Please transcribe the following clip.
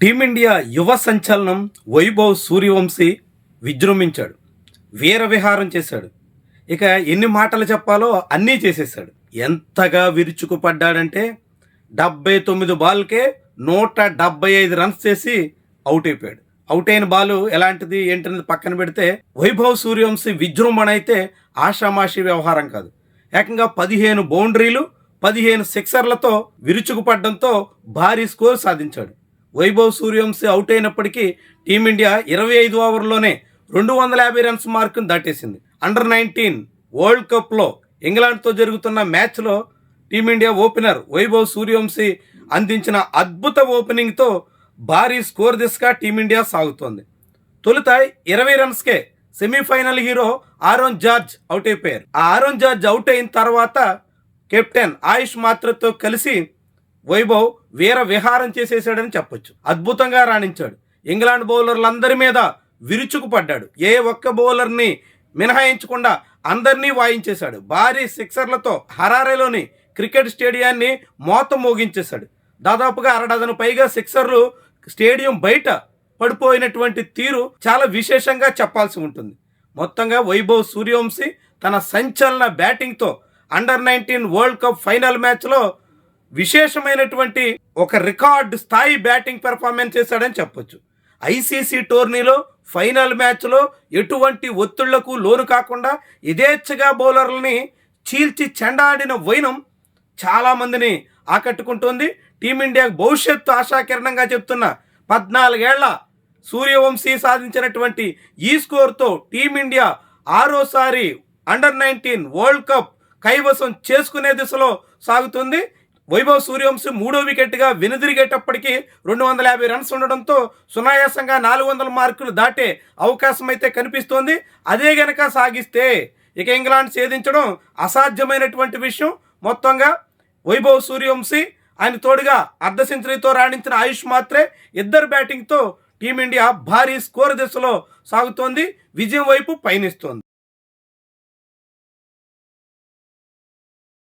Team India యువ సంచలనం వైభవ్ సూర్యవంశీ విజృంభించాడు. వీర విహారం చేశాడు. ఇక ఎన్ని మాటలు చెప్పాలో అన్నీ చేసేసాడు. ఎంతగా విరుచుకుపడ్డాడంటే 79 బాల్కే 175 రన్స్ చేసి అవుట్ అయిపోయాడు. అవుట్ అయిన బాలు ఎలాంటిది ఏంటనేది పక్కన పెడితే వైభవ్ సూర్యవంశీ విజృంభణ అయితే ఆషామాషి వ్యవహారం కాదు. ఏకంగా 15 బౌండరీలు 15 సిక్సర్లతో విరుచుకుపడడంతో భారీ స్కోర్ సాధించాడు. వైభవ్ సూర్యవంశీ అవుట్ అయినప్పటికీ టీమిండియా 25 ఓవర్లోనే 250 రన్స్ మార్కును దాటేసింది. అండర్-19 వరల్డ్ కప్లో ఇంగ్లాండ్తో జరుగుతున్న మ్యాచ్లో టీమిండియా ఓపెనర్ వైభవ్ సూర్యవంశీ అందించిన అద్భుత ఓపెనింగ్తో భారీ స్కోర్ దిశగా టీమిండియా సాగుతోంది. తొలుత 20 రన్స్కే semifinal hero Aaron George out అయిపోయారు. ఆ ఆరోన్ జార్జ్ అవుట్ అయిన తర్వాత కెప్టెన్ ఆయుష్ మాత్రతో కలిసి వైభవ్ వీర విహారం చేసేసాడని చెప్పొచ్చు. అద్భుతంగా రాణించాడు. ఇంగ్లాండ్ బౌలర్లందరి మీద విరుచుకుపడ్డాడు. ఏ ఒక్క బౌలర్ని మినహాయించకుండా అందరినీ వాయించేశాడు. భారీ సిక్సర్లతో హరారేలోని క్రికెట్ స్టేడియాన్ని మోత మోగించేశాడు. దాదాపుగా 6 డజన్ పైగా సిక్సర్లు స్టేడియం బయట పడిపోయినటువంటి తీరు చాలా విశేషంగా చెప్పాల్సి ఉంటుంది. మొత్తంగా వైభవ్ సూర్యవంశీ తన సంచలన బ్యాటింగ్తో అండర్-19 వరల్డ్ కప్ ఫైనల్ మ్యాచ్లో విశేషమైనటువంటి ఒక రికార్డ్ స్థాయి బ్యాటింగ్ పెర్ఫార్మెన్స్ చేశాడని చెప్పొచ్చు. ఐసీసీ టోర్నీలో ఫైనల్ మ్యాచ్లో ఎటువంటి ఒత్తిళ్లకు లోను కాకుండా యథేచ్ఛగా బౌలర్లని చీల్చి చెండాడిన వైనం చాలామందిని ఆకట్టుకుంటోంది. టీమిండియా భవిష్యత్తు ఆశాకిరణంగా చెప్తున్న 14 ఏళ్ల సూర్యవంశీ సాధించినటువంటి ఈ స్కోర్తో టీమిండియా 6సారి అండర్-19 వరల్డ్ కప్ కైవసం చేసుకునే దిశలో సాగుతుంది. వైభవ్ సూర్యవంశీ 3వ వికెట్గా వెనుదిరిగేటప్పటికీ 250 రన్స్ ఉండడంతో సునాయాసంగా 400 మార్కులు దాటే అవకాశం అయితే కనిపిస్తోంది. అదే గనక సాగిస్తే ఇక ఇంగ్లాండ్ ఛేదించడం అసాధ్యమైనటువంటి విషయం. మొత్తంగా వైభవ్ సూర్యవంశీ ఆయన తోడుగా అర్ధ సెంచరీతో రాణించిన ఆయుష్ మాత్రే ఇద్దరు బ్యాటింగ్తో టీమిండియా భారీ స్కోర్ దిశలో సాగుతోంది. విజయం వైపు పయనిస్తోంది.